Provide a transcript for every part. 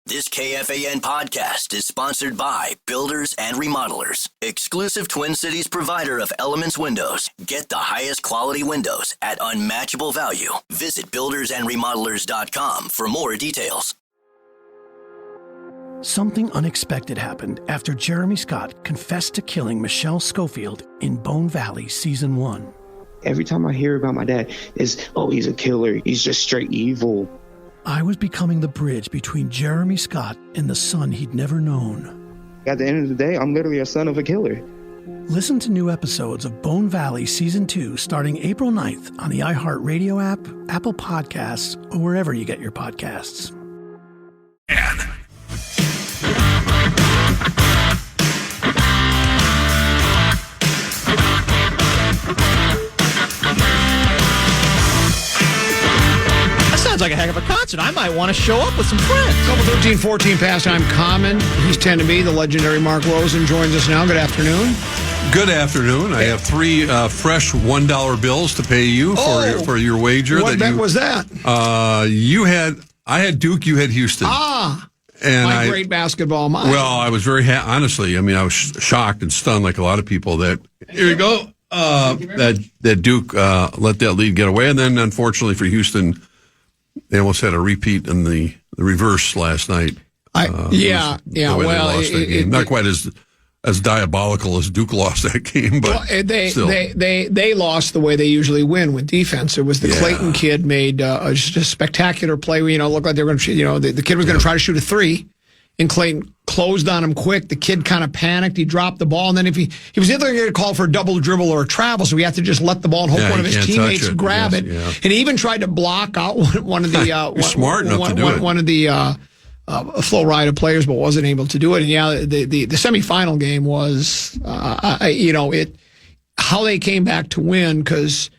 This KFAN podcast is sponsored by Builders and Remodelers, exclusive Twin Cities provider of Elements Windows. Get the highest quality windows at unmatchable value. Visit buildersandremodelers.com for more details. Something unexpected happened after Jeremy Scott confessed to killing Michelle Schofield in Bone Valley Season 1. Every time I hear about my dad, it's, oh, he's a killer. He's just straight evil. I was becoming the bridge between Jeremy Scott and the son he'd never known. At the end of the day, I'm literally a son of a killer. Listen to new episodes of Bone Valley Season 2 starting April 9th on the iHeartRadio app, Apple Podcasts, or wherever you get your podcasts. Sounds like a heck of a concert. I might want to show up with some friends. Couple 13, 14 pastime common. He's 10 to me. The legendary Mark Rosen joins us now. Good afternoon. Good afternoon. I have three fresh $1 bills to pay you for your wager. What bet was that? I had Duke. You had Houston. And great basketball mind. Well, I was very honestly. I mean, I was shocked and stunned, like a lot of people. That here you go. That Duke let that lead get away, and then unfortunately for Houston, they almost had a repeat in the reverse last night. Well, not quite as diabolical as Duke lost that game, but they lost the way they usually win with defense. It was the Clayton kid made just a spectacular play. Looked like they were going to, the kid was going to try to shoot a three, and Clayton closed on him quick. The kid kind of panicked. He dropped the ball, and then if he was either going to call for a double dribble or a travel, so he had to just let the ball and hope one of his teammates grab it. Yeah. And he even tried to block out one of the one of the Flo Rida players, but wasn't able to do it. And the semifinal game was how they came back to win, because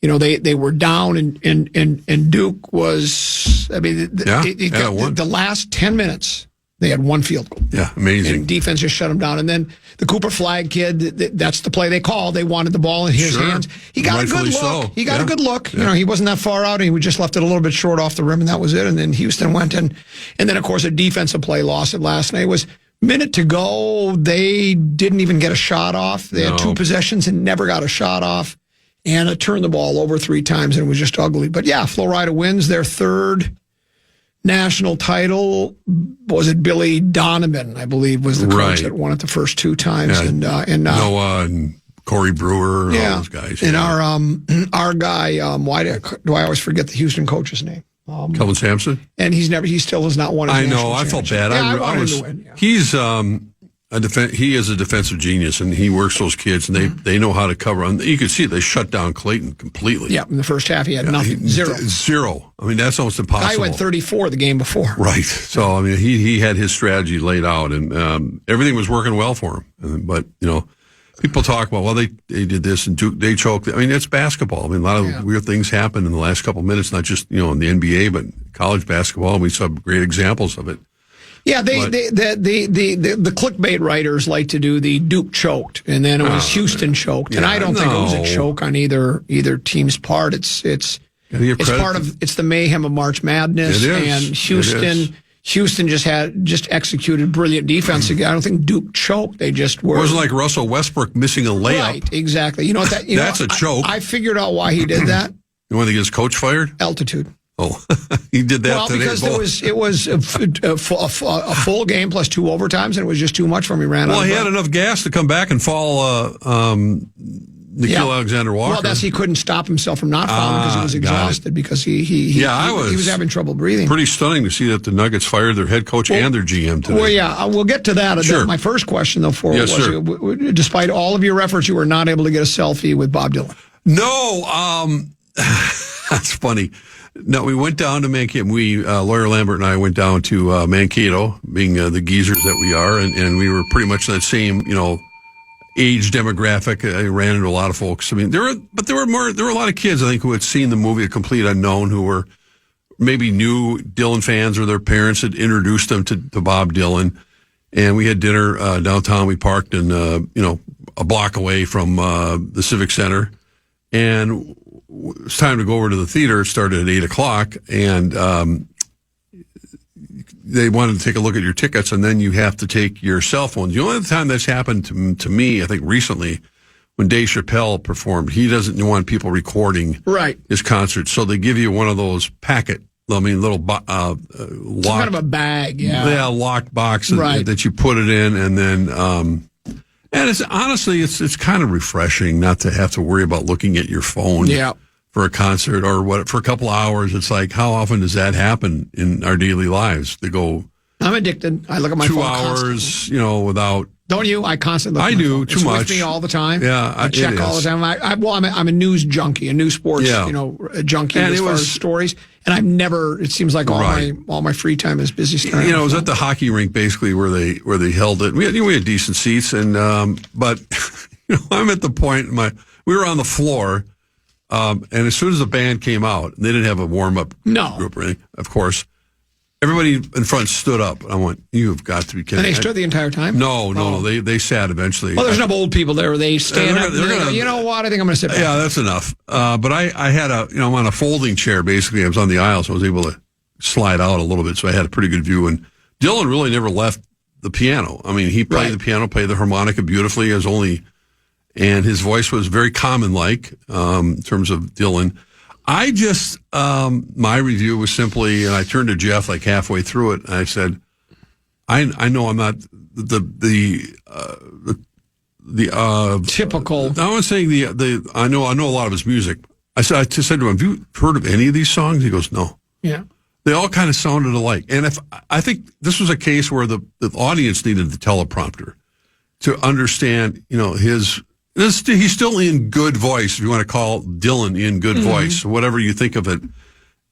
they were down and Duke was the last 10 minutes. They had one field goal. Yeah, amazing. And defense just shut them down. And then the Cooper Flagg kid, that's the play they called. They wanted the ball in his hands. He got a good look. He got a good look. Yeah. He wasn't that far out, and he just left it a little bit short off the rim, and that was it. And then Houston went in. And then, of course, a defensive play lost it last night. It was minute to go. They didn't even get a shot off. They had two possessions and never got a shot off. And it turned the ball over 3 times, and it was just ugly. But, yeah, Flo Rida wins their third national title. Was it Billy Donovan, I believe, was the coach that won it the first 2 times. Yeah. And Noah and Corey Brewer and all those guys. And our guy, why do I always forget the Houston coach's name? Kelvin Sampson. And he still has not won his national I felt bad. I wanted him to win. Yeah. He's he is a defensive genius, and he works those kids, and they know how to cover. And you could see they shut down Clayton completely. Yeah, in the first half he had nothing. Zero. I mean, that's almost impossible. Guy went 34 the game before. Right. So, I mean, he had his strategy laid out, and everything was working well for him. But, people talk about, well, they did this, and Duke, they choked. I mean, it's basketball. I mean, a lot of weird things happen in the last couple of minutes, not just, in the NBA, but college basketball. And we saw great examples of it. Yeah, the clickbait writers like to do the Duke choked, and then it was Houston choked, and I don't think it was a choke on either team's part. It's part of the mayhem of March Madness, and Houston just executed brilliant defense again. I don't think Duke choked. They just were. It wasn't like Russell Westbrook missing a layup. Right, exactly. You know what that's a choke. I figured out why he did that. You want to get his coach fired? Altitude. Oh, he did that today. Well, because it was a full game plus 2 overtimes, and it was just too much for him. He ran out. Well, he had enough gas to come back and fall Nickeil Alexander-Walker. Well, he couldn't stop himself from not falling because he was exhausted because he was having trouble breathing. Pretty stunning to see that the Nuggets fired their head coach and their GM today. Well, yeah, we'll get to that. Sure. My first question, though, despite all of your efforts, you were not able to get a selfie with Bob Dylan. No, that's funny. No, we went down to Mankato. Lawyer Lambert and I went down to Mankato, being the geezers that we are, and we were pretty much that same, age demographic. I ran into a lot of folks. I mean, there were a lot of kids, I think, who had seen the movie A Complete Unknown, who were maybe new Dylan fans, or their parents had introduced them to Bob Dylan. And we had dinner downtown. We parked in, a block away from the Civic Center, and it was time to go over to the theater. It started at 8:00, and they wanted to take a look at your tickets, and then you have to take your cell phones. The only time that's happened to me, I think recently, when Dave Chappelle performed, he doesn't want people recording his concert, so they give you one of those little locked, kind of a bag, locked box that you put it in, and then and it's honestly it's kind of refreshing not to have to worry about looking at your phone for a concert or for a couple of hours. It's like, how often does that happen in our daily lives? To go, I'm addicted. I look at my phone 2 hours, constantly. Without. Don't you? I constantly. I do too much. It's with me all the time. Yeah, I check all the time. I'm a news junkie, a news sports junkie as far as stories. And I've never. It seems like all my free time is busy. It was at the hockey rink basically where they held it. We had decent seats, and but I'm at the point we were on the floor, and as soon as the band came out, they didn't have a warm up group or anything. Of course, everybody in front stood up. I went, "You've got to be kidding!" And they stood the entire time? No. They sat eventually. Well, there's enough old people there. They stand up. You know what? I think I'm going to sit back. Yeah, that's enough. But I had I'm on a folding chair, basically. I was on the aisle, so I was able to slide out a little bit, so I had a pretty good view. And Dylan really never left the piano. I mean, he played the piano, played the harmonica beautifully, and his voice was very common-like in terms of Dylan. I just, my review was simply, and I turned to Jeff like halfway through it, and I said, I know I'm not the typical. I was saying I know a lot of his music. I just said to him, "Have you heard of any of these songs?" He goes, "No." Yeah. They all kind of sounded alike. And I think this was a case where the audience needed the teleprompter to understand, he's still in good voice, if you want to call Dylan in good voice, whatever you think of it.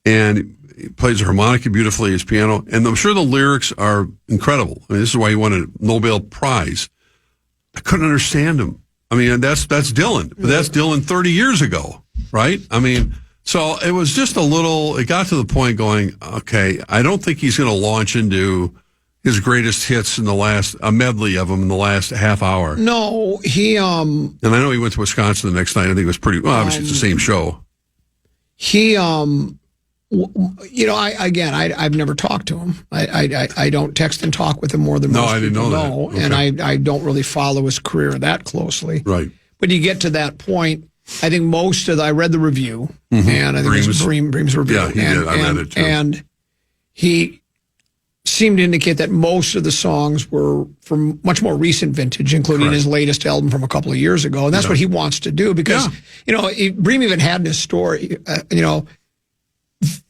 And he plays the harmonica beautifully, his piano. And I'm sure the lyrics are incredible. I mean, this is why he won a Nobel Prize. I couldn't understand him. I mean, that's Dylan. But that's Dylan 30 years ago, right? I mean, so it was just it got to the point going, okay, I don't think he's going to launch into his greatest hits a medley of them in the last half hour. No, he, and I know he went to Wisconsin the next night. I think it was pretty, obviously it's the same show. He, I've never talked to him. I don't text and talk with him more than most I didn't people know that. Okay. And I don't really follow his career that closely. Right. But you get to that point, I think I read the review, and I think it was Bream's review. Yeah, he did. I read it too. And he seemed to indicate that most of the songs were from much more recent vintage, including his latest album from a couple of years ago. And that's what he wants to do because, Bream even had in his story,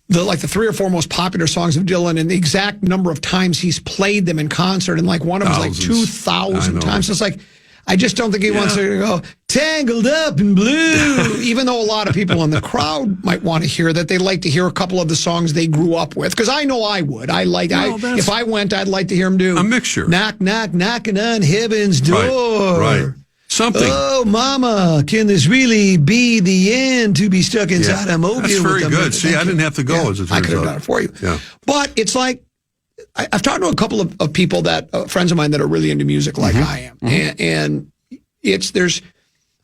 the 3 or 4 most popular songs of Dylan and the exact number of times he's played them in concert. And one of them was 2,000 times. So it's like, I just don't think he wants to go tangled up in blue, even though a lot of people in the crowd might want to hear that. They like to hear a couple of the songs they grew up with. Because I know I would. If I went, I'd like to hear him do a mixture. Knock, knock, knocking on heaven's door. Right. Something. Oh, mama, can this really be the end to be stuck inside a mobile? That's very good. See, I didn't have to go as it turns out. I could have done it for you. Yeah. But it's like, I've talked to a couple of people friends of mine that are really into music like I am. And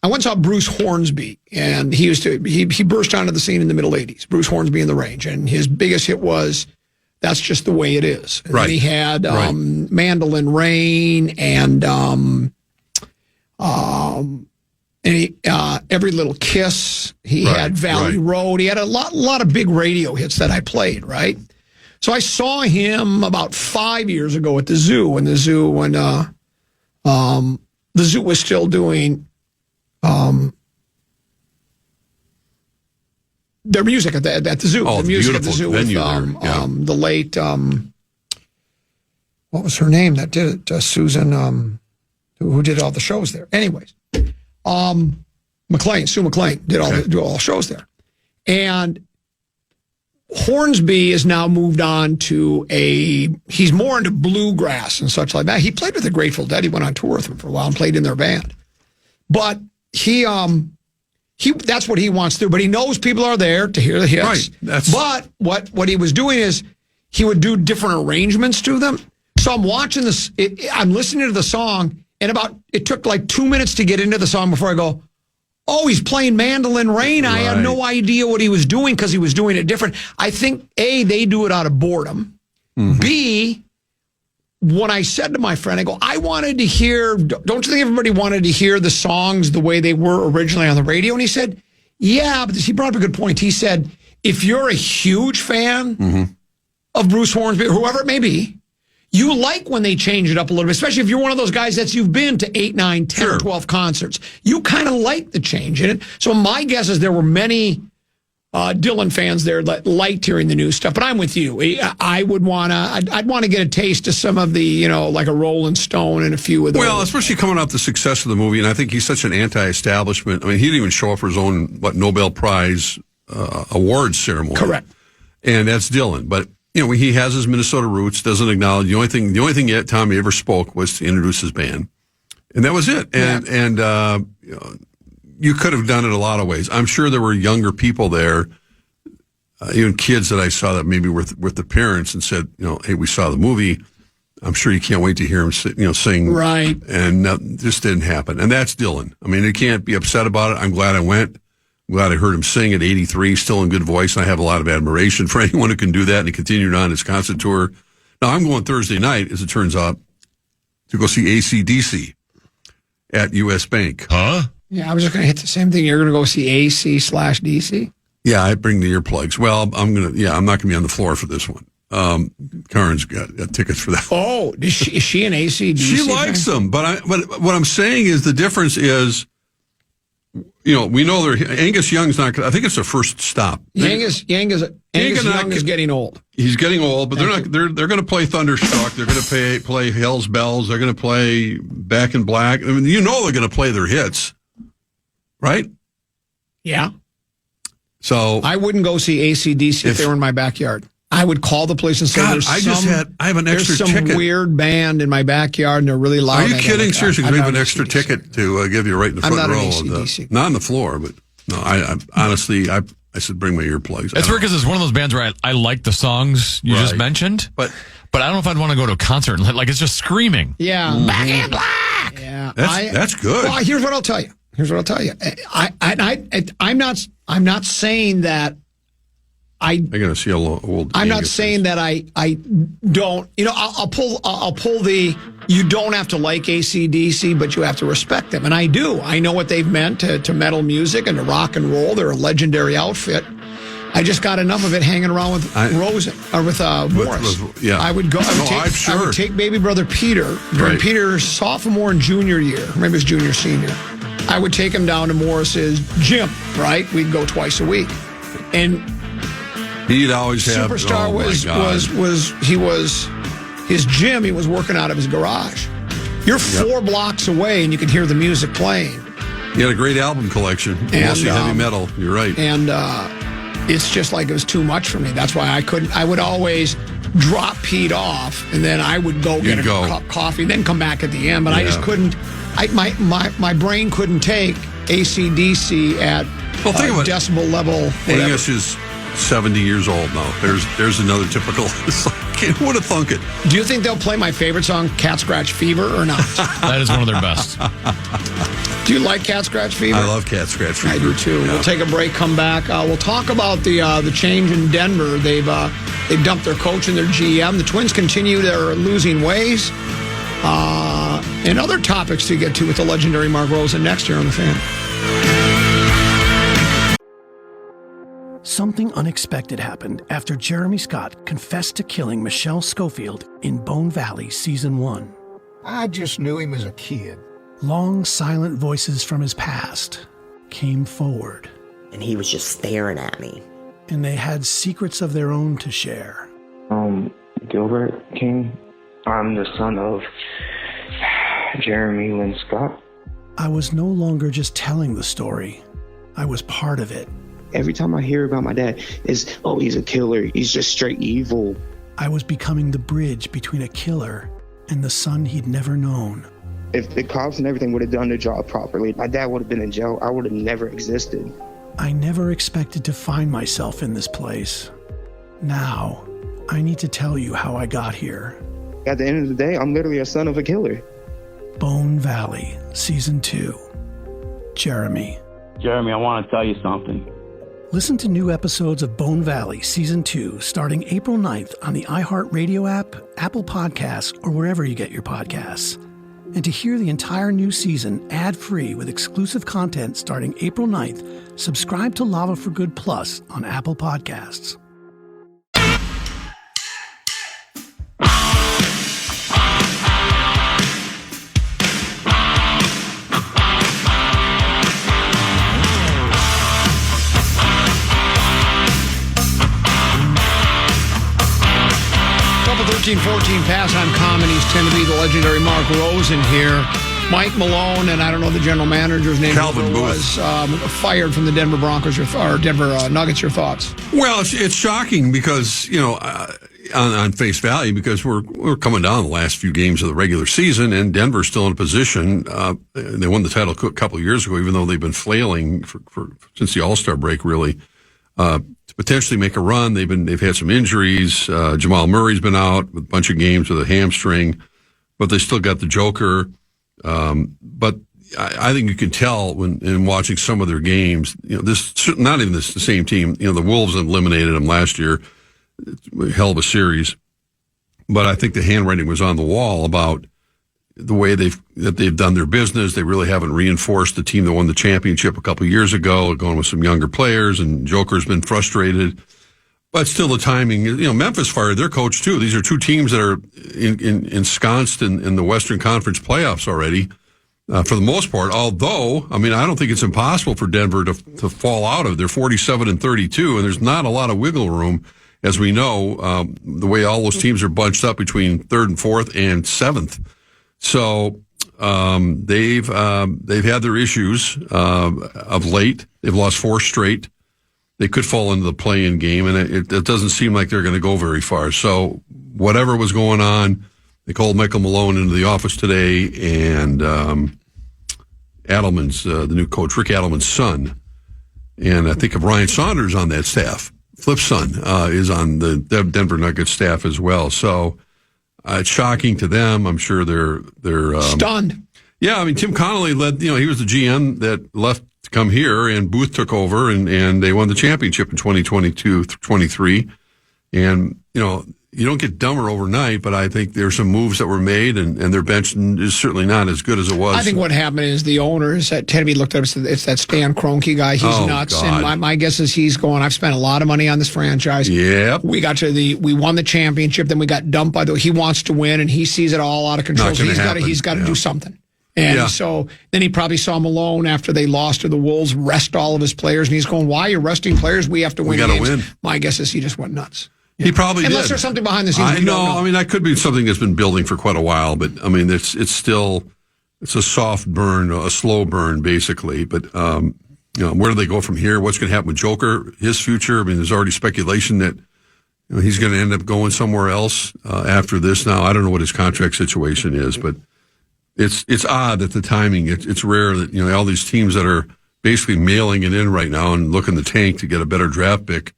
I once saw Bruce Hornsby, and he burst onto the scene in the middle 80s, Bruce Hornsby and the Range. And his biggest hit was That's Just the Way It Is. And then he had Mandolin Rain and Every Little Kiss. He had Valley Road. He had a lot of big radio hits that I played, right? So I saw him about 5 years ago at the zoo, when the zoo was still doing their music at the zoo. Oh, the music at the zoo with the late what was her name that did it? Susan, who did all the shows there. Anyways, Sue McLean did all the shows there, and Hornsby has now moved on to he's more into bluegrass and such like that. He played with the Grateful Dead. He went on tour with them for a while and played in their band. But he that's what he wants to do. But he knows people are there to hear the hits. Right. But what he was doing is he would do different arrangements to them. So I'm watching this. I'm listening to the song, and it took like 2 minutes to get into the song before I go, oh, he's playing Mandolin Rain. I had no idea what he was doing because he was doing it different. I think, they do it out of boredom. B, when I said to my friend, I go, I wanted to hear, don't you think everybody wanted to hear the songs the way they were originally on the radio? And he said, yeah, but he brought up a good point. He said, if you're a huge fan of Bruce Hornsby, or whoever it may be, you like when they change it up a little bit, especially if you're one of those guys you've been to 8, 9, 10, 12 concerts. You kind of like the change in it. So my guess is there were many Dylan fans there that liked hearing the new stuff. But I'm with you. I'd want to get a taste of some of the, like a Rolling Stone and a few of those. Well, especially coming off the success of the movie, and I think he's such an anti-establishment. I mean, he didn't even show up for his own Nobel Prize awards ceremony. Correct. And that's Dylan. But he has his Minnesota roots. Doesn't acknowledge the only thing yet Tommy ever spoke was to introduce his band, and that was it. And you could have done it a lot of ways. I'm sure there were younger people there, even kids that I saw that maybe were with the parents and said, hey, we saw the movie. I'm sure you can't wait to hear him, sing. Right. And this didn't happen. And that's Dylan. I mean, you can't be upset about it. I'm glad I went. I'm glad I heard him sing at 83, still in good voice. And I have a lot of admiration for anyone who can do that. And he continued on his concert tour. Now, I'm going Thursday night, as it turns out, to go see AC/DC at U.S. Bank. Huh? Yeah, I was just going to hit the same thing. You're going to go see AC/DC? Yeah, I bring the earplugs. Well, I'm not going to be on the floor for this one. Karen's got tickets for that. Oh, is she an AC/DC? She likes them, but what I'm saying is the difference is, we know Angus Young's not. I think it's their first stop. Angus Young is getting old. He's getting old, but they're going to play Thunderstruck. They're going to play Hell's Bells. They're going to play Back in Black. I mean, they're going to play their hits, right? Yeah. So I wouldn't go see AC/DC if they were in my backyard. I would call the police and say, I have an extra ticket. There's some weird band in my backyard and they're really loud. Are you kidding? Seriously, because we have an extra ticket to give you right in the front row. Not on the floor, but no, I honestly, I said bring my earplugs. It's weird because it's one of those bands where I like the songs you just mentioned, but I don't know if I'd want to go to a concert and it's just screaming. Yeah. Back in Black! Yeah. That's good. Well, here's what I'll tell you. I'm not saying that I'm going to see a old. I'm not saying that I don't. I'll pull the. You don't have to like AC/DC, but you have to respect them, and I do. I know what they've meant to metal music and to rock and roll. They're a legendary outfit. I just got enough of it hanging around with Rosen or with Morris. I would go. I would take baby brother Peter during Peter's sophomore and junior year. Maybe it was junior senior. I would take him down to Morris's gym. Right, we'd go twice a week, and he'd always have. Superstar was his gym. He was working out of his garage. You're 4 blocks away, and you can hear the music playing. He had a great album collection, mostly heavy metal. You're right, and it's just like it was too much for me. That's why I couldn't. I would always drop Pete off, and then I would go get a cup of coffee, then come back at the end. But I just couldn't. My brain couldn't take AC/DC at decibel level. Angus is 70 years old now. There's another typical. Who would have thunk it? Do you think they'll play my favorite song, Cat Scratch Fever, or not? That is one of their best. Do you like Cat Scratch Fever? I love Cat Scratch Fever. I do too. Yeah. We'll take a break, come back. We'll talk about the change in Denver. They've dumped their coach and their GM. The Twins continue their losing ways. And other topics to get to with the legendary Mark Rosen next year on The Fan. Something unexpected happened after Jeremy Scott confessed to killing Michelle Schofield in Bone Valley Season 1. I just knew him as a kid. Long, silent voices from his past came forward. And he was just staring at me. And they had secrets of their own to share. Gilbert King. I'm the son of Jeremy Lynn Scott. I was no longer just telling the story. I was part of it. Every time I hear about my dad, he's a killer. He's just straight evil. I was becoming the bridge between a killer and the son he'd never known. If the cops and everything would have done their job properly, my dad would have been in jail. I would have never existed. I never expected to find myself in this place. Now, I need to tell you how I got here. At the end of the day, I'm literally a son of a killer. Bone Valley, Season 2. Jeremy. Jeremy, I want to tell you something. Listen to new episodes of Bone Valley Season 2 starting April 9th on the iHeartRadio app, Apple Podcasts, or wherever you get your podcasts. And to hear the entire new season ad-free with exclusive content starting April 9th, subscribe to Lava for Good Plus on Apple Podcasts. Couple 13-14 pass-on comedies tend to be the legendary Mark Rosen here. Mike Malone, and I don't know the general manager's name. Calvin Booth. Was fired from the Denver Broncos or Denver Nuggets. Your thoughts? Well, it's shocking because, on face value, because we're coming down the last few games of the regular season, and Denver's still in a position. They won the title a couple of years ago, even though they've been flailing since the All-Star break, really. To potentially make a run. They've had some injuries. Jamal Murray's been out with a bunch of games with a hamstring, but they still got the Joker. But I think you can tell in watching some of their games, this not even the same team. The Wolves eliminated them last year, hell of a series. But I think the handwriting was on the wall about the way they've done their business. They really haven't reinforced the team that won the championship a couple of years ago, going with some younger players, and Joker's been frustrated. But still, the timing. Memphis fired their coach too. These are two teams that are ensconced in the Western Conference playoffs already, for the most part. Although, I don't think it's impossible for Denver to fall out of it. They're 47-32, and there's not a lot of wiggle room, as we know, the way all those teams are bunched up between third and fourth and seventh. So they've had their issues of late. They've lost 4 straight. They could fall into the play-in game, and it doesn't seem like they're going to go very far. So whatever was going on, they called Michael Malone into the office today, and Adelman's the new coach, Rick Adelman's son, and I think of Ryan Saunders on that staff. Flip's son is on the Denver Nuggets staff as well. So it's shocking to them. I'm sure they're stunned. Yeah, Tim Connolly led. He was the GM that left to come here, and Booth took over, and they won the championship in 2022-23. And you don't get dumber overnight, but I think there's some moves that were made, and their bench is certainly not as good as it was. I think what happened is the owners at Teddy looked up and said, it's that Stan Kroenke guy. He's nuts. God. And my guess is he's going, I've spent a lot of money on this franchise. Yep. We won the championship, then we got dumped by he wants to win, and he sees it all out of control. So he's got to do something. And so then he probably saw Malone after they lost to the Wolves rest all of his players, and he's going, why are you resting players? We have to win games. We got to win. My guess is he just went nuts. He probably did. Unless there's something behind the scenes. I know. That could be something that's been building for quite a while, but it's still a soft burn, a slow burn, basically. But where do they go from here? What's going to happen with Joker? His future? There's already speculation that he's going to end up going somewhere else after this. Now, I don't know what his contract situation is, but it's odd that the timing. It's rare that all these teams that are basically mailing it in right now and looking the tank to get a better draft pick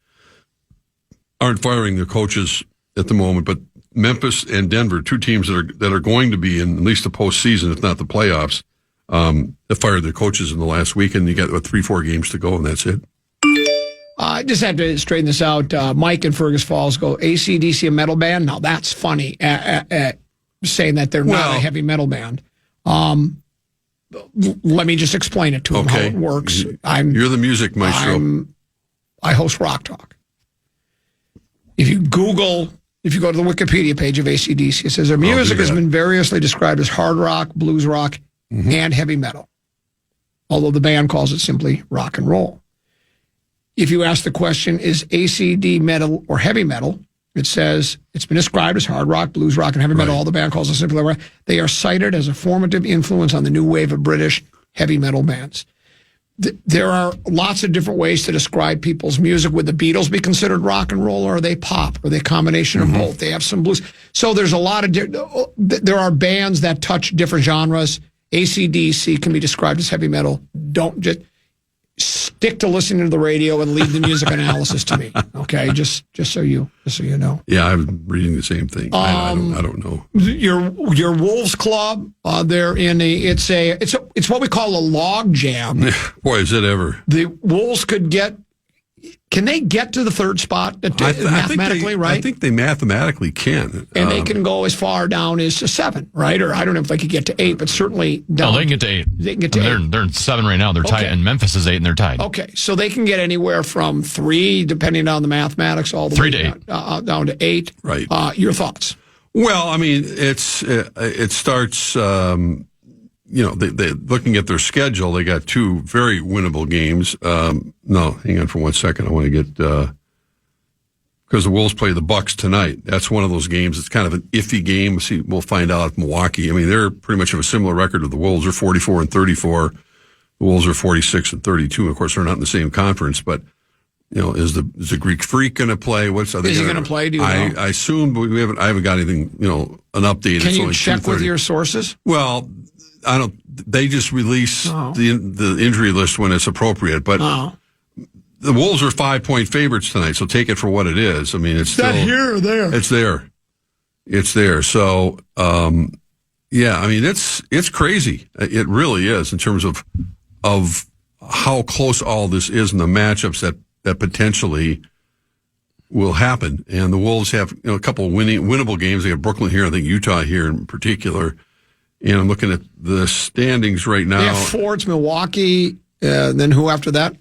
aren't firing their coaches at the moment. But Memphis and Denver, two teams that are going to be in at least the postseason, if not the playoffs, have fired their coaches in the last week, and you got 3-4 games to go, and that's it. I just have to straighten this out. Mike in Fergus Falls go, AC/DC a metal band? Now that's funny, saying that they're not a heavy metal band. Let me just explain it to him how it works. You're the music maestro. I host Rock Talk. If you go to the Wikipedia page of AC/DC, it says their music has been variously described as hard rock, blues rock, and heavy metal, although the band calls it simply rock and roll. If you ask the question, is ACD metal or heavy metal, it says it's been described as hard rock, blues rock, and heavy metal. All the band calls it simply rock. They are cited as a formative influence on the new wave of British heavy metal bands. There are lots of different ways to describe people's music. Would the Beatles be considered rock and roll, or are they pop? Or are they a combination of both? They have some blues. So there's a lot of there are bands that touch different genres. AC/DC can be described as heavy metal. Don't just stick to listening to the radio and leave the music analysis to me. Okay, just so you know. Yeah, I'm reading the same thing. I don't know. Your Wolves club, they're in it's what we call a log jam. Boy, is it ever. The Wolves could get Can they get to the third spot mathematically, right? I think they mathematically can. And they can go as far down as to 7, right? Or I don't know if they could get to 8, but certainly down. No, they can get to 8. They can get to 8. They're in 7 right now. They're tied, and Memphis is 8, and they're tied. Okay, so they can get anywhere from 3, depending on the mathematics, all the 3 way to 8. Down to 8. Right. Your thoughts? Well, I mean, it starts. They looking at their schedule. They got 2 very winnable games. No, hang on for 1 second. I want to get because the Wolves play the Bucks tonight. That's one of those games. It's kind of an iffy game. We'll find out if Milwaukee. I mean, they're pretty much of a similar record to the Wolves. They're 44-34. The Wolves are 46-32. Of course, they're not in the same conference, but. Is the Greek Freak going to play? Is he going to play? Do you know? I assume, but I haven't got anything. An update. Can you check with your sources? Well, I don't. They just release the injury list when it's appropriate. But the Wolves are 5-point favorites tonight, so take it for what it is. I mean, it's still here or there. It's there. It's there. So, I mean, it's crazy. It really is in terms of how close all this is and the matchups that potentially will happen. And the Wolves have a couple of winnable games. They have Brooklyn here, I think Utah here in particular. And I'm looking at the standings right now. They have 4. It's Milwaukee. Then who after that?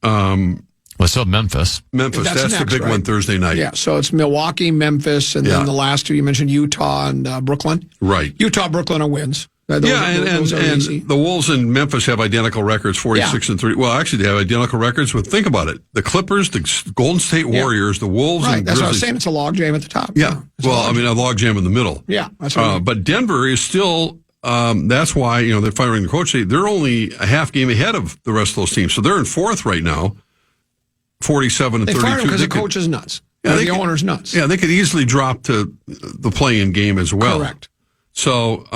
So Memphis. That's next, the big one Thursday night. Yeah, so it's Milwaukee, Memphis, and then the last 2 you mentioned, Utah and Brooklyn. Right. Utah, Brooklyn are wins. And the Wolves and Memphis have identical records, 46-3. Well, actually, they have identical records. But think about it: the Clippers, the Golden State Warriors, the Wolves, and that's Grizzlies. what I was saying. It's a logjam at the top. Yeah. Well, I mean, a logjam in the middle. Yeah. That's what I mean. But Denver is still. That's why they're firing the coach. They're only a half game ahead of the rest of those teams, so they're in 4th right now, 47-32. They fired him because the coach is nuts. Yeah, the owner's nuts. Yeah, they could easily drop to the play-in game as well. Correct. So,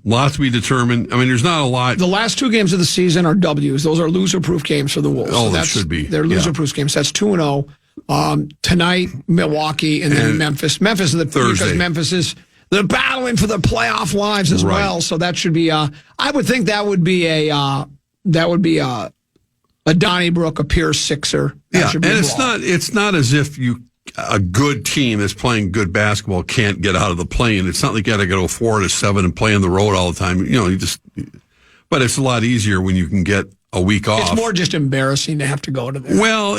lot to be determined. I mean, there's not a lot. The last 2 games of the season are W's. Those are loser-proof games for the Wolves. Oh, that should be. They're loser-proof games. That's 2-0. Tonight, Milwaukee, and then Memphis. Memphis is the Thursday. Because Memphis they're battling for their playoff lives as well. So that should be. I would think that would be a Donnybrook, a Pierce Sixer. And it's not as if a good team that's playing good basketball can't get out of the play-in. It's not like you got to go 4-7 and play on the road all the time. But it's a lot easier when you can get a week off. It's more just embarrassing to have to go to there. Well,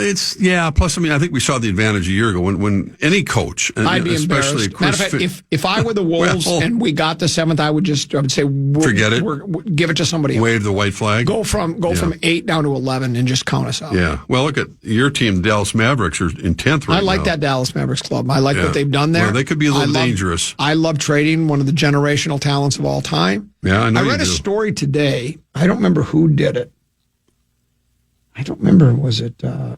plus, I mean, I think we saw the advantage a year ago when any coach, I'd be especially embarrassed. Matter of fact, if I were the Wolves and we got the 7th, I would say forget it. Give it to somebody else. Wave the white flag. Go from 8 down to 11 and just count us out. Yeah. Well, look at your team, the Dallas Mavericks, are in 10th right now. I like that Dallas Mavericks club. I like what they've done there. Well, they could be a little dangerous. I love trading one of the generational talents of all time. Yeah, I read a story today. I don't remember who did it. I don't remember. Was it one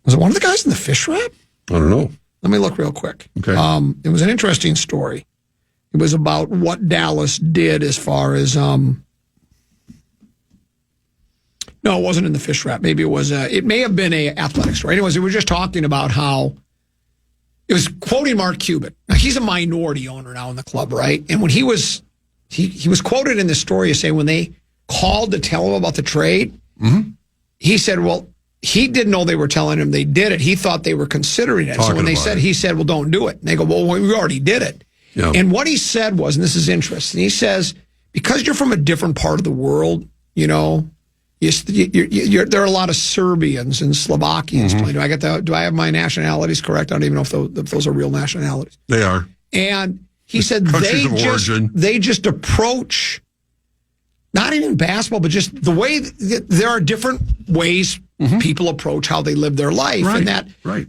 of the guys in the fish wrap? I don't know. Let me look real quick. Okay. It was an interesting story. It was about what Dallas did as far as no, it wasn't in the fish wrap. Maybe it was. It may have been a athletic story. Anyways, we were just talking about how it was quoting Mark Cuban. Now, he's a minority owner now in the club, right? And when he was quoted in the story as saying when they called to tell him about the trade, he said, well, he didn't know they were telling him they did it. He thought they were considering it. So when they said, he said, well, don't do it. And they go, well, we already did it. Yep. And what he said was, and this is interesting, he says, because you're from a different part of the world, there are a lot of Serbians and Slovakians playing. Do I have my nationalities correct? I don't even know if those are real nationalities. They are. And he said they just approach not even basketball, but just the way there are different ways people approach how they live their life. Right, and that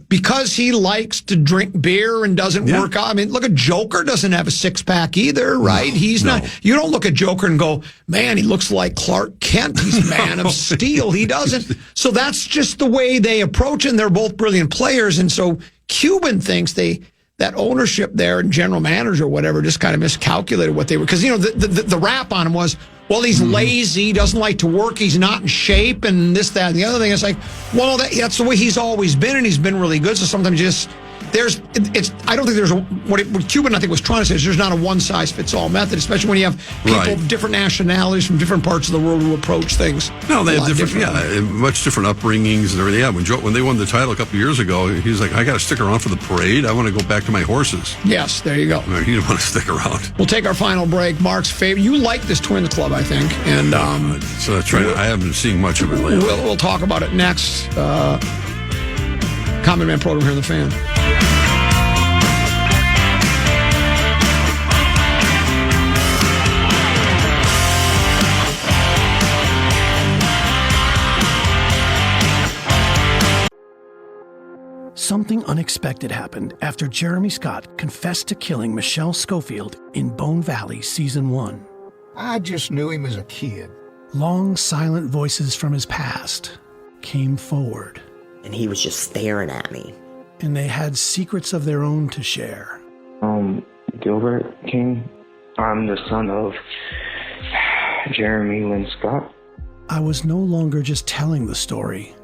because he likes to drink beer and doesn't work out. I mean, look at Joker doesn't have a 6-pack either, right? He's not. You don't look at Joker and go, man, he looks like Clark Kent. He's Man of Steel. He doesn't. So that's just the way they approach it. And they're both brilliant players. And so Cuban thinks that ownership there and general manager or whatever just kind of miscalculated what they were. Because, the rap on him was, well, he's lazy, doesn't like to work, he's not in shape, and this, that, and the other thing. It's like, well, that's the way he's always been, and he's been really good. So sometimes I don't think there's what Cuban I think was trying to say is there's not a one size fits all method, especially when you have people of different nationalities from different parts of the world who approach things. No, they have much different upbringings and everything. Yeah, when they won the title a couple of years ago, he's like, I got to stick around for the parade. I want to go back to my horses. Yes, there you go. He didn't want to stick around. We'll take our final break. Mark's favorite. You like this Twins club, I think, and so that's right. I haven't been seeing much of it lately. We'll talk about it next. Common Man program here on the Fan. Something unexpected happened after Jeremy Scott confessed to killing Michelle Schofield in Bone Valley Season 1. I just knew him as a kid. Long, silent voices from his past came forward. And he was just staring at me. And they had secrets of their own to share. Gilbert King. I'm the son of Jeremy Lynn Scott. I was no longer just telling the story.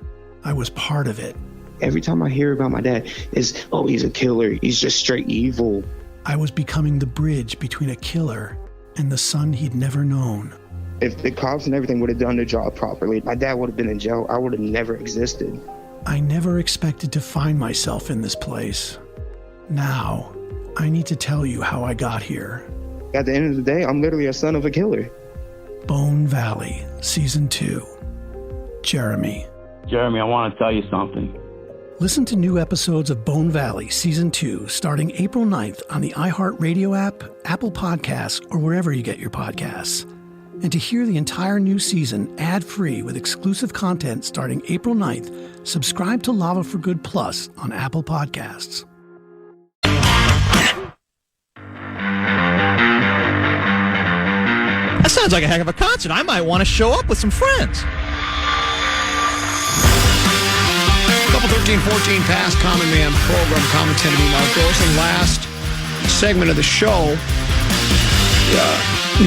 I was part of it. Every time I hear about my dad, it's, oh, he's a killer. He's just straight evil. I was becoming the bridge between a killer and the son he'd never known. If the cops and everything would have done their job properly, my dad would have been in jail. I would have never existed. I never expected to find myself in this place. Now, I need to tell you how I got here. At the end of the day, I'm literally a son of a killer. Bone Valley, Season 2. Jeremy. Jeremy, I want to tell you something. Listen to new episodes of Bone Valley Season 2 starting April 9th on the iHeartRadio app, Apple Podcasts, or wherever you get your podcasts. And to hear the entire new season ad-free with exclusive content starting April 9th, subscribe to Lava for Good Plus on Apple Podcasts. That sounds like a heck of a concert. I might want to show up with some friends. Couple 13-14 past Common Man program commentator Mark Rosen. Last segment of the show,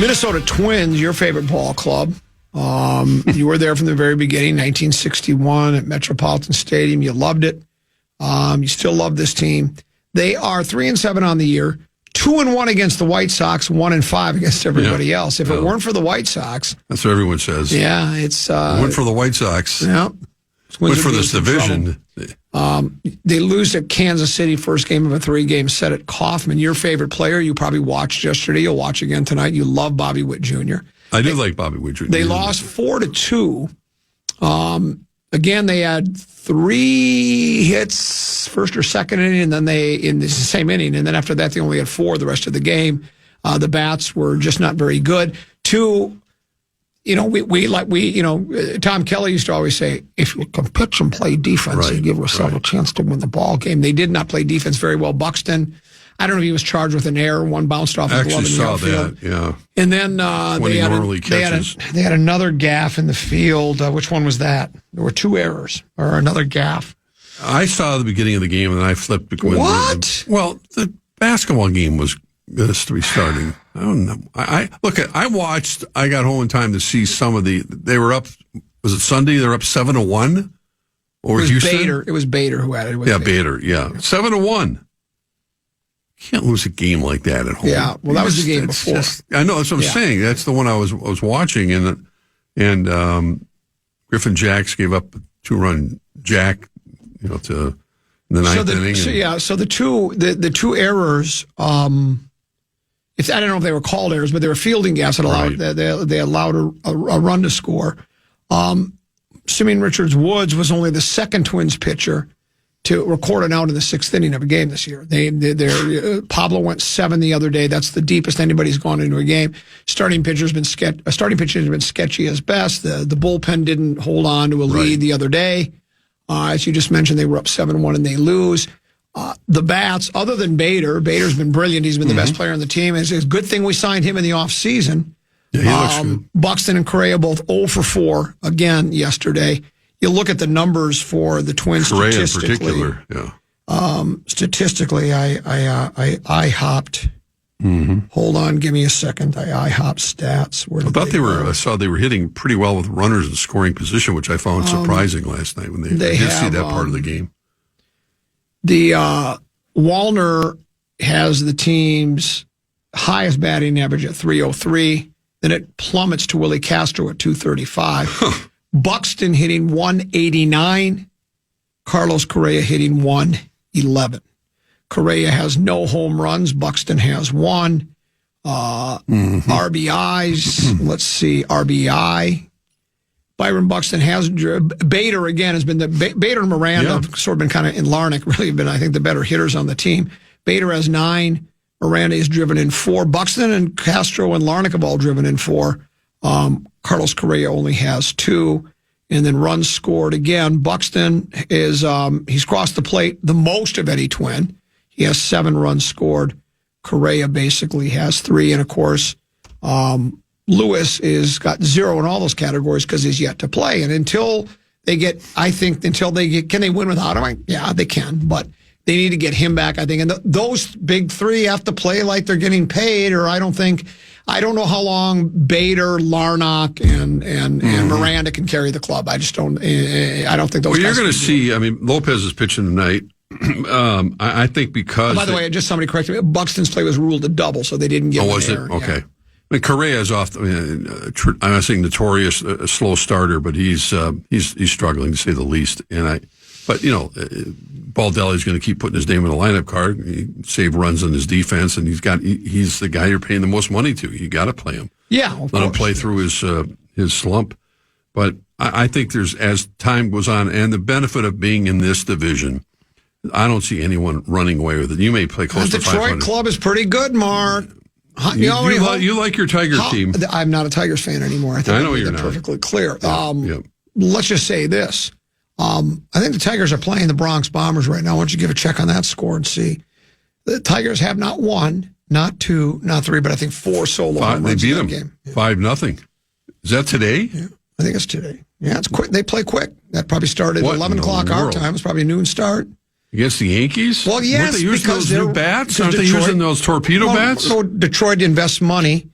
Minnesota Twins, your favorite ball club. You were there from the very beginning, 1961 at Metropolitan Stadium. You loved it. You still love this team. They are 3-7 on the year, 2-1 against the White Sox, 1-5 against everybody else. If it weren't for the White Sox, that's what everyone says. Yeah, it's went for the White Sox. Yeah. Went for this division. They lose at Kansas City, first game of a 3-game set at Kauffman. Your favorite player, you probably watched yesterday. You'll watch again tonight. You love Bobby Witt Jr. I do like Bobby Witt Jr. They lost 4-2. Again, they had 3 hits, first or second inning, and then in the same inning. And then after that, they only had 4 the rest of the game. The bats were just not very good. 2. Tom Kelly used to always say, if you can pitch and play defense, you give yourself a chance to win the ball game. They did not play defense very well. Buxton, I don't know if he was charged with an error. One bounced off the glove in the outfield. Yeah. And then they had another gaffe in the field. Which one was that? There were 2 errors or another gaffe. I saw the beginning of the game and then I flipped. What? The basketball game was this to be starting. I don't know. I watched. I got home in time to see some of they were up. Was it Sunday? They were up 7-1. Or Houston? It was Bader who had it. Bader. Yeah, 7-1. Can't lose a game like that at home. Yeah, well, that was the game before. I know that's what I'm saying. That's the one I was watching, and Griffin Jacks gave up a 2-run jack, to the ninth inning. So the two errors. I don't know if they were called errors, but they were fielding gaffes that allowed they allowed a run to score. Simeon Richards-Woods was only the second Twins pitcher to record an out in the 6th inning of a game this year. Pablo went 7 the other day. That's the deepest anybody's gone into a game. Starting pitcher has been sketchy as best. The bullpen didn't hold on to a lead the other day. As you just mentioned, they were up 7-1 and they lose. The bats, other than Bader's been brilliant. He's been the best player on the team. It's a good thing we signed him in the offseason. Yeah, he looks good. Buxton and Correa both 0 for 4 again yesterday. You look at the numbers for the Twins Correa statistically. In particular, statistically, I hopped. Hold on, give me a second. I hopped stats. I saw they were hitting pretty well with runners in scoring position, which I found surprising last night when they did see that part of the game. Wallner has the team's highest batting average at 303. Then it plummets to Willie Castro at 235. Buxton hitting 189. Carlos Correa hitting 111. Correa has no home runs. Buxton has one. RBIs. Let's see. RBI. Byron Buxton has. Bader, again, has been Bader and Miranda have sort of been kind of, in Larnach, really have been, I think, the better hitters on the team. Bader has 9. Miranda is driven in 4. Buxton and Castro and Larnach have all driven in 4. Carlos Correa only has 2. And then runs scored again. Buxton is, he's crossed the plate the most of any Twin. He has 7 runs scored. Correa basically has 3. And of course, Lewis is got 0 in all those categories because he's yet to play. And until they get, can they win without him? Yeah, they can, but they need to get him back, I think. And those big 3 have to play like they're getting paid, or I don't know how long Bader, Larnach, and Miranda can carry the club. I don't think those guys. Well, you're going to see, Lopez is pitching tonight. I think because. By the way, just somebody corrected me. Buxton's play was ruled a double, so they didn't get an was error. It? Okay. Yeah. Correa is off. I'm not saying notorious, a slow starter, but he's struggling to say the least. But Baldelli's going to keep putting his name in the lineup card. He save runs on his defense, and he's the guy you're paying the most money to. You got to play him. Yeah, let him play through his slump. But I think there's, as time goes on, and the benefit of being in this division, I don't see anyone running away with it. You may play close to 500. The Detroit club is pretty good, Mark. You like your Tigers team. I'm not a Tigers fan anymore. I know you're not. Perfectly clear. Let's just say this. I think the Tigers are playing the Bronx Bombers right now. Why don't you give a check on that score and see? The Tigers have not 1, not 2, not 3, but I think 4 solo home runs in that game. 5-0. Is that today? Yeah, I think it's today. Yeah, it's quick. They play quick. That probably started at 11 o'clock our time. It's probably noon start. Against the Yankees? Well, yes, Weren't they using those new bats? Aren't they using those torpedo bats? No, Detroit invests money,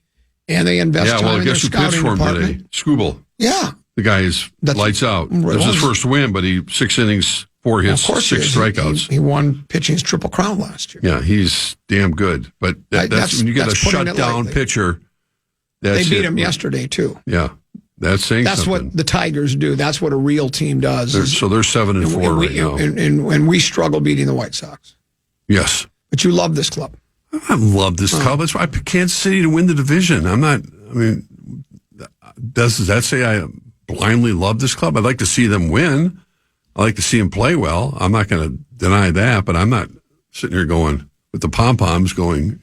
and they invest time in their scouting department. Today? Skubal. Yeah. The guy is lights out. It was his first win, but 6 innings, 4 hits, 6 strikeouts. He won pitching's Triple Crown last year. Yeah, he's damn good. But that's when you get a shutdown pitcher. They beat him yesterday, too. Yeah. That's saying something. That's what the Tigers do. That's what a real team does. So they're 7-4 right now. And we struggle beating the White Sox. Yes. But you love this club. I love this club. That's why I picked Kansas City to win the division. Does that say I blindly love this club? I'd like to see them win. I like to see them play well. I'm not going to deny that, but I'm not sitting here going with the pom-poms going,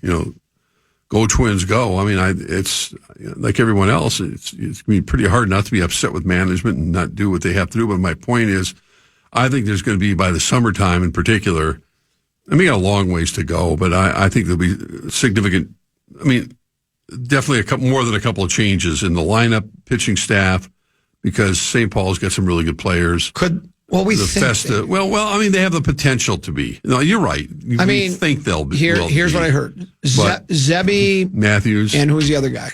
go Twins, go. It's like everyone else. It's going to be pretty hard not to be upset with management and not do what they have to do. But my point is, I think there's going to be, by the summertime in particular, we got a long ways to go, but I think there'll be significant, definitely more than a couple of changes in the lineup, pitching staff, because St. Paul's got some really good players. They have the potential to be. No, you're right. You think they'll be. Here's what I heard. Zebby, Matthews, and who's the other guy?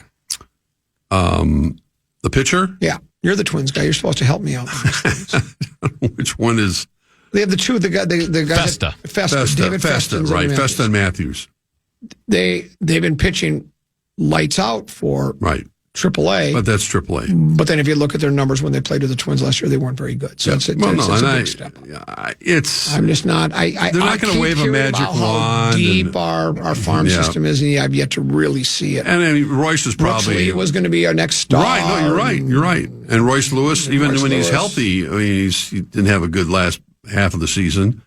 The pitcher? Yeah. You're the Twins guy. You're supposed to help me out. Which one is? They have the two. The guy. Festa. David Festa. Right. Festa and Matthews. They've been pitching lights out for AAA. But that's AAA. But then if you look at their numbers when they played with the Twins last year, they weren't very good. So it's a big step. I'm just not. They're not going to wave a magic wand. How deep our farm system is, and I've yet to really see it. And Royce is probably was going to be our next star. Right. No, you're right. And Royce Lewis, even when he's healthy, he didn't have a good last half of the season.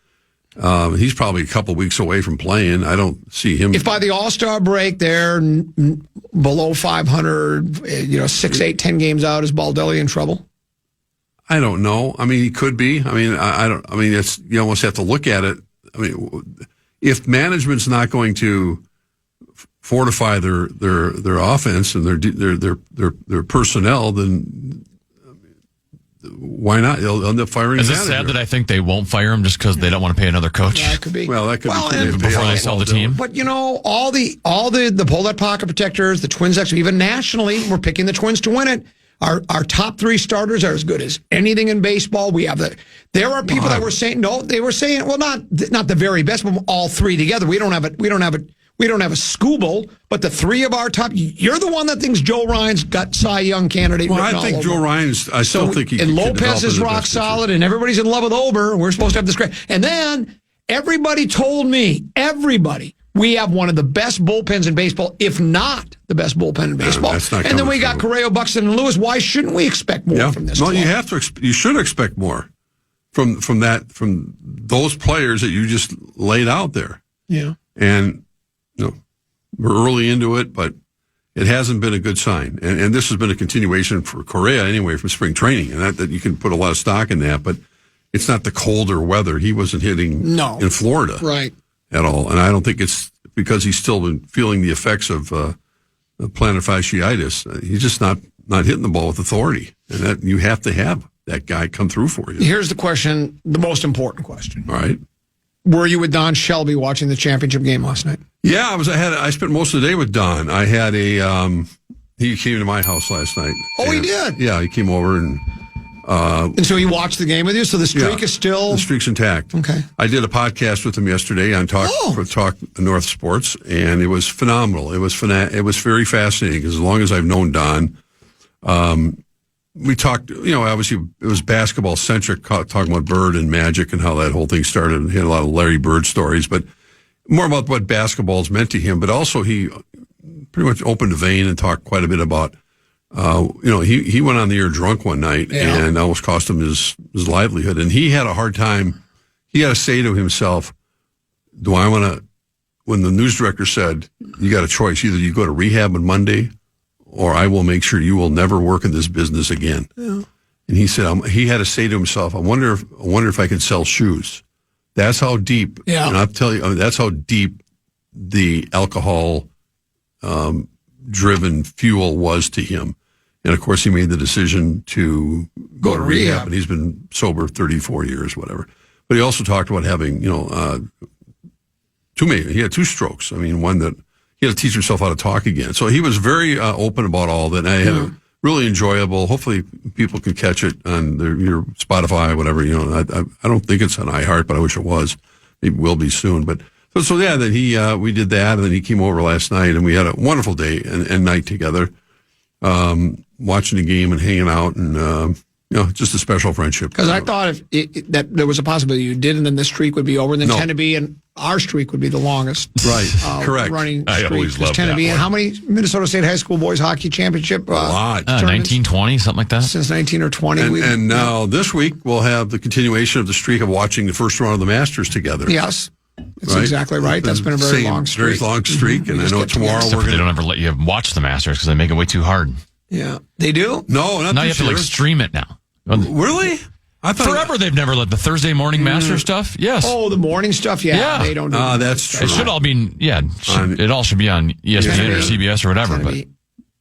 He's probably a couple weeks away from playing. I don't see him. If by the All-Star break they're below 500, 6, 8, 10 games out, is Baldelli in trouble? I don't know. He could be. I don't. It's, you almost have to look at it. If management's not going to fortify their offense and their personnel, then why not? They'll end up firing. Is it sad that I think they won't fire him just because they don't want to pay another coach? Yeah, it could be. Well, that could be before they sell the team. But all the pull that pocket protectors, the Twins, actually, even nationally, we're picking the Twins to win it. Our top 3 starters are as good as anything in baseball. There are people that were saying they were saying, well, not the very best, but all 3 together. We don't have a Scooble, but the 3 of our top. You're the one that thinks Joe Ryan's got Cy Young candidate. Well, I think Joe Ryan's. I still think he. And Lopez is rock solid, and everybody's in love with Ober. And we're supposed to have this great. And then everybody told me, we have one of the best bullpens in baseball, if not the best bullpen in baseball. And then we got Correa, Buxton, and Lewis. Why shouldn't we expect more from this? No, you have to. You should expect more from those players that you just laid out there. Yeah, and we're early into it, but it hasn't been a good sign. And this has been a continuation for Correa anyway from spring training, and that you can put a lot of stock in that. But it's not the colder weather. He wasn't hitting in Florida, right, at all. And I don't think it's because he's still been feeling the effects of plantar fasciitis. He's just not hitting the ball with authority, and that you have to have that guy come through for you. Here's the question, the most important question. All right. Were you with Don Shelby watching the championship game last night? Yeah, I spent most of the day with Don. I had he came to my house last night. Oh, he did? Yeah, he came over and so he watched the game with you? So the streak is still... The streak's intact. Okay. I did a podcast with him yesterday on Talk North Sports, and it was phenomenal. It was very fascinating, because as long as I've known Don, we talked, obviously it was basketball-centric, talking about Bird and Magic and how that whole thing started. He had a lot of Larry Bird stories, but more about what basketball's meant to him. But also he pretty much opened a vein and talked quite a bit about, he went on the air drunk one night and almost cost him his livelihood. And he had a hard time. He had to say to himself, do I want to, when the news director said, you got a choice, either you go to rehab on Monday, or I will make sure you will never work in this business again. Yeah. And he said he had to say to himself, I wonder if I could sell shoes. That's how deep. Yeah. And I'll tell you, that's how deep the alcohol driven fuel was to him. And of course, he made the decision to go to rehab, and he's been sober 34 years, whatever. But he also talked about having, he had 2 strokes. I mean, one that he had to teach himself how to talk again. So he was very open about all that. And I had a really enjoyable, hopefully people can catch it on your Spotify, whatever, I don't think it's on iHeart, but I wish it was. It will be soon. But so then we did that, and then he came over last night, and we had a wonderful day and night together, watching the game and hanging out, and just a special friendship. Because I thought that there was a possibility you did, and then the streak would be over, and then Tennessee and our streak would be the longest. Right, correct. Running streak. I always loved that one. And how many Minnesota State High School Boys Hockey Championship? A lot. 19, 20, something like that. Since 19 or 20. And now this week we'll have the continuation of the streak of watching the first round of the Masters together. Yes. That's exactly right. That's been a very long streak. Very long streak, and I know tomorrow they don't ever let you watch the Masters because they make it way too hard. Yeah. They do? No, not now you have to stream it now. Really? I thought forever they've never let the Thursday morning Masters stuff. Yes. Oh, the morning stuff. Yeah. They don't do that. That's true. It should all be. It all should be on ESPN or CBS or whatever. But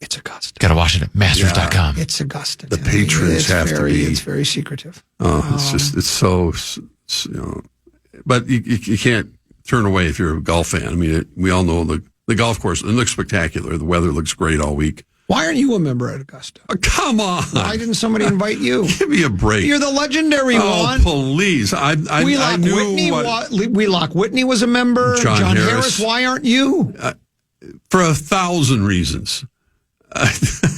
it's Augusta. Got to watch it at Masters.com. It's Augusta. The patrons have to be. It's very secretive. It's so. But you can't turn away if you're a golf fan. I mean, we all know the golf course. It looks spectacular. The weather looks great all week. Why aren't you a member at Augusta? Come on. Why didn't somebody invite you? Give me a break. You're the legendary one. Oh, please. I knew Wheelock Whitney was a member. John Harris. Why aren't you? For 1,000 reasons.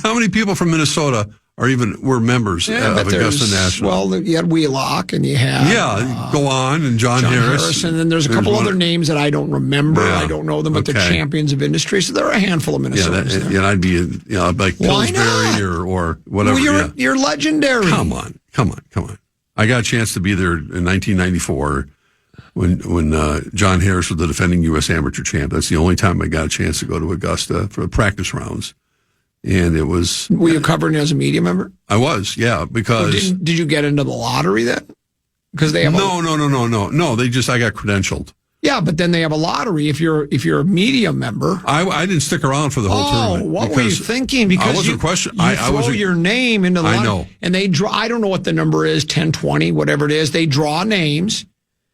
How many people from Minnesota were members of Augusta National? Well, you had Wheelock, and you had... go on, and John Harris. And then there's a couple other names that I don't remember. I don't know them, but they're champions of industry, so there are a handful of Minnesotans there. Yeah, I'd be like Pillsbury or whatever. Well, you're legendary. Come on. I got a chance to be there in 1994 when John Harris was the defending U.S. amateur champ. That's the only time I got a chance to go to Augusta for the practice rounds. And it was... Were you covering as a media member? I was, yeah, because... Did you get into the lottery then? Because they have No. I got credentialed. Yeah, but then they have a lottery if you're a media member. I didn't stick around for the whole tournament. What were you thinking? Because I wasn't questioning. You throw your name into the lottery. I know. And they draw, I don't know what the number is, 10, 20, whatever it is. They draw names.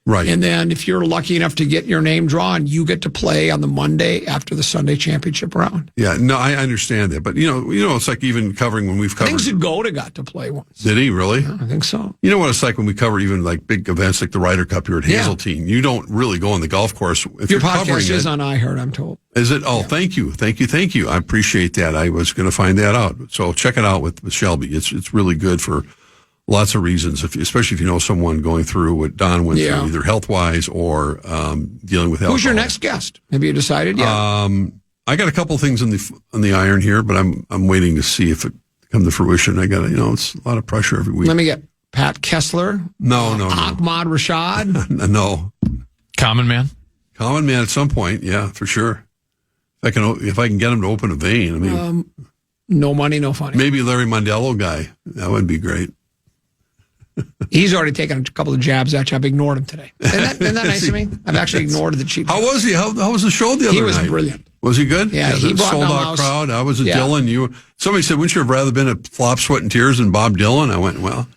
Right. And then if you're lucky enough to get your name drawn, you get to play on the Monday after the Sunday championship round. Yeah, no, I understand that. But, it's like even covering when we've covered. I think Zgoda got to play once. Did he really? Yeah, I think so. You know what it's like when we cover even like big events like the Ryder Cup here at Hazeltine? You don't really go on the golf course. If your you're podcast covering is on iHeart, I'm told. Is it? Oh, Thank you. I appreciate that. I was going to find that out. So check it out with Shelby. It's really good for lots of reasons, especially if you know someone going through what Don went through, either health-wise or dealing with alcohol. Who's your next guest? Have you decided yet? I got a couple things on the iron here, but I'm waiting to see if it come to fruition. I got it's a lot of pressure every week. Let me get Pat Kessler. No. Ahmad Rashad. No. Common Man at some point, yeah, for sure. If I can get him to open a vein, I mean, no money, no funny. Maybe Larry Mondello guy. That would be great. He's already taken a couple of jabs at you. I've ignored him today. Isn't that nice of me? I've actually ignored the cheap. How was he? How was the show the other night? He was brilliant. Was he good? Yeah, he brought sold out crowd. I was at Dylan. Somebody said, wouldn't you have rather been at Flop, Sweat, and Tears than Bob Dylan? I went, well,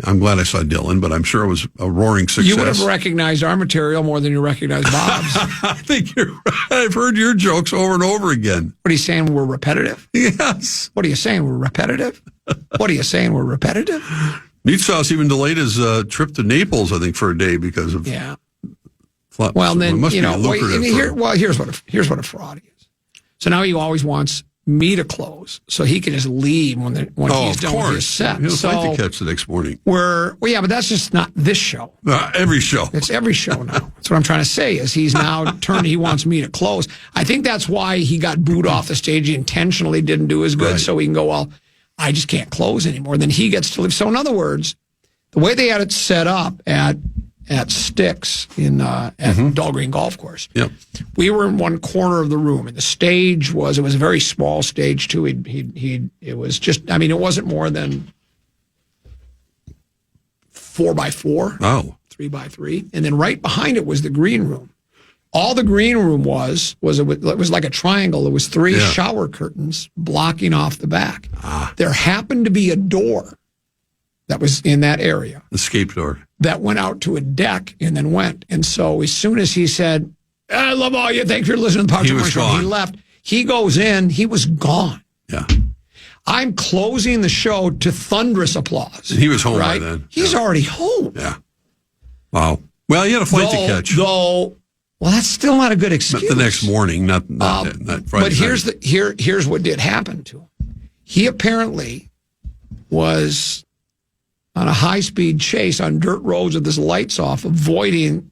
I'm glad I saw Dylan, but I'm sure it was a roaring success. You would have recognized our material more than you recognized Bob's. I think you're right. I've heard your jokes over and over again. What are you saying? We're repetitive? Yes. What are you saying? We're repetitive? What are you saying? We're repetitive? Meat Sauce even delayed his trip to Naples, I think, for a day because of flop. Well, then here's what a fraud is. So now he always wants me to close so he can just leave when he's done with his set. He'll like to catch the next morning. But that's just not this show. Every show. It's every show now. That's what I'm trying to say is he's now he wants me to close. I think that's why he got booed off the stage. He intentionally didn't do as good so he can go, well, I just can't close anymore. Then he gets to leave. So in other words, the way they had it set up at Styx at Dahlgreen Golf Course, we were in one corner of the room, and the stage was a very small stage too. It was just, it wasn't more than 4x4, 3x3, and then right behind it was the green room. All the green room was it was like a triangle. There was 3 shower curtains blocking off the back. There happened to be a door that was in that area. Escape door. That went out to a deck and then went. And so as soon as he said, I love all you, thanks for listening to the podcast, he left. He goes in, he was gone. Yeah. I'm closing the show to thunderous applause. He was home by then. He's already home. Yeah. Wow. Well, you had a flight to catch. Well, that's still not a good excuse. Not the next morning, not Friday. But here's what did happen to him. He apparently was on a high-speed chase on dirt roads with his lights off, avoiding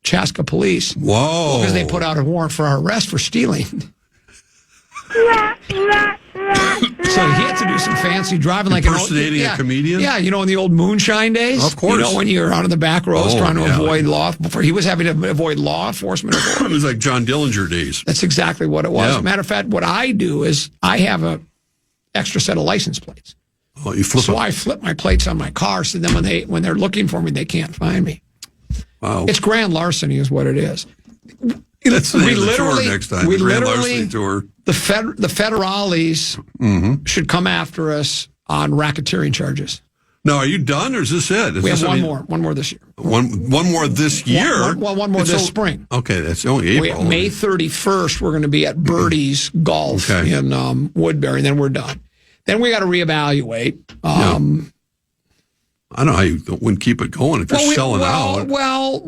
Chaska police. Whoa! Because they put out a warrant for our arrest for stealing. So he had to do some fancy driving, like impersonating a comedian. Yeah, in the old moonshine days. Of course, when you're out on the back roads trying to avoid law. Before he was having to avoid law enforcement. It was like John Dillinger days. That's exactly what it was. Yeah. Matter of fact, what I do is I have a extra set of license plates. Oh, you flip I flip my plates on my car, so then when they're looking for me, they can't find me. Wow, it's grand larceny, is what it is. That's the tour next time. We Grand literally Larceny tour. The federales should come after us on racketeering charges. Now, are you done, or is this it? We have one more this year. One more this year? One more this spring. Okay, that's only April. May 31st, we're going to be at Birdie's Golf in Woodbury, and then we're done. Then we got to reevaluate. I don't know how you wouldn't keep it going if you're selling out. Well,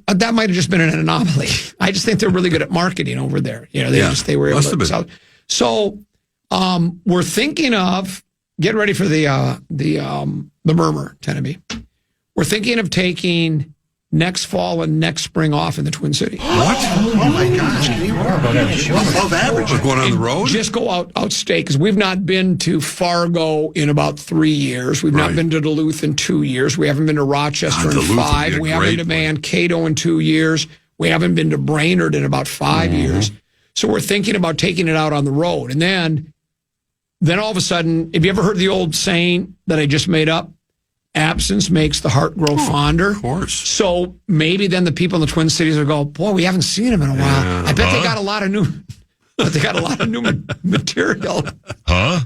that might have just been an anomaly. I just think they're really good at marketing over there. They were able to sell. So we're thinking of getting ready for the Murmur, Tenemy. We're thinking of taking next fall and next spring off in the Twin Cities. What? Oh my gosh! Can you above average? We're going on the road? Just go outstate, because we've not been to Fargo in about 3 years. We've not been to Duluth in 2 years. We haven't been to Rochester in 5. We haven't been to Mankato in 2 years. We haven't been to Brainerd in about 5 years. So we're thinking about taking it out on the road. And then all of a sudden, have you ever heard the old saying that I just made up? Absence makes the heart grow fonder. Of course. So maybe then the people in the Twin Cities will go, boy, we haven't seen him in a while. Yeah. I bet they got a lot of new material. Huh?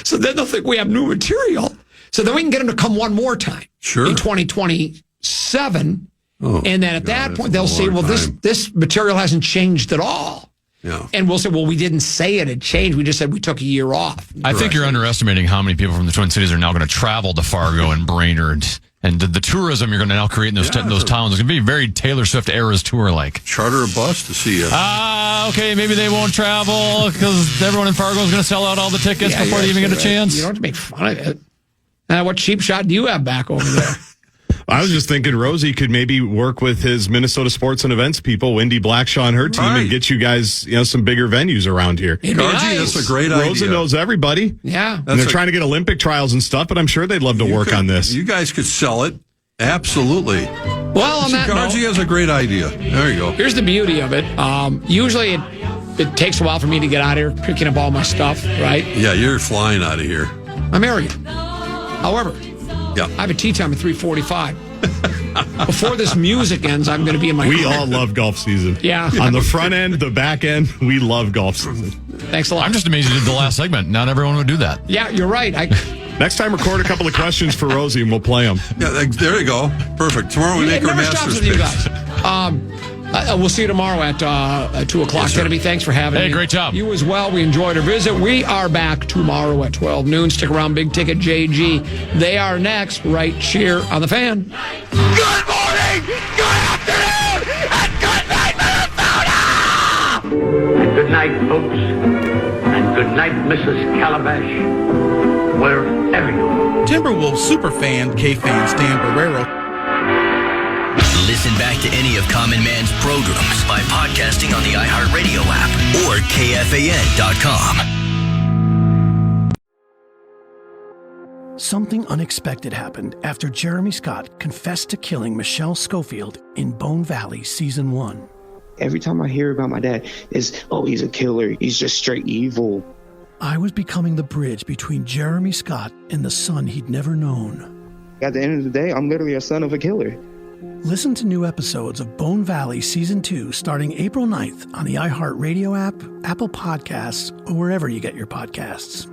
So then they'll think we have new material. So then we can get him to come one more time. Sure. In 2027. And then at that point, they'll say, well, this material hasn't changed at all. Yeah. And we'll say, well, we didn't say it had changed. We just said we took a year off. I think you're underestimating how many people from the Twin Cities are now going to travel to Fargo and Brainerd. And the tourism you're going to now create in those towns is going to be very Taylor Swift Eras tour like. Charter a bus to see you. Okay, maybe they won't travel because everyone in Fargo is going to sell out all the tickets before they even get a chance. You don't have to make fun of it. What cheap shot do you have back over there? I was just thinking Rosie could maybe work with his Minnesota sports and events people, Wendy Blackshaw and her team, and get you guys, some bigger venues around here. Gargie, that's a great idea. Rosen knows everybody. Yeah. And they're trying to get Olympic trials and stuff, but I'm sure they'd love to work on this. You guys could sell it. Absolutely. Well, on that note, Gargie has a great idea. There you go. Here's the beauty of it. Usually it takes a while for me to get out of here, picking up all my stuff, right? Yeah, you're flying out of here. I'm arrogant. However, I have a tea time at 3:45. Before this music ends, I'm going to be in my We all love golf season. Yeah. On the front end, the back end, we love golf season. Thanks a lot. I'm just amazed you did the last segment. Not everyone would do that. Yeah, you're right. Next time, record a couple of questions for Rosie, and we'll play them. Yeah, there you go. Perfect. Tomorrow we make our Masters picks. You guys. We'll see you tomorrow at 2 o'clock. Yes, Kennedy, thanks for having me. Hey, great job. You as well. We enjoyed our visit. We are back tomorrow at 12 noon. Stick around, Big Ticket JG. They are next, right here on the Fan. Good morning, good afternoon, and good night, Minnesota! And good night, folks. And good night, Mrs. Calabash. Wherever you are. Timberwolves superfan KFAN Stan Barrero. Listen back to any of Common Man's programs by podcasting on the iHeartRadio app or KFAN.com. Something unexpected happened after Jeremy Scott confessed to killing Michelle Schofield in Bone Valley Season 1. Every time I hear about my dad, it's, he's a killer. He's just straight evil. I was becoming the bridge between Jeremy Scott and the son he'd never known. At the end of the day, I'm literally a son of a killer. Listen to new episodes of Bone Valley Season 2 starting April 9th on the iHeartRadio app, Apple Podcasts, or wherever you get your podcasts.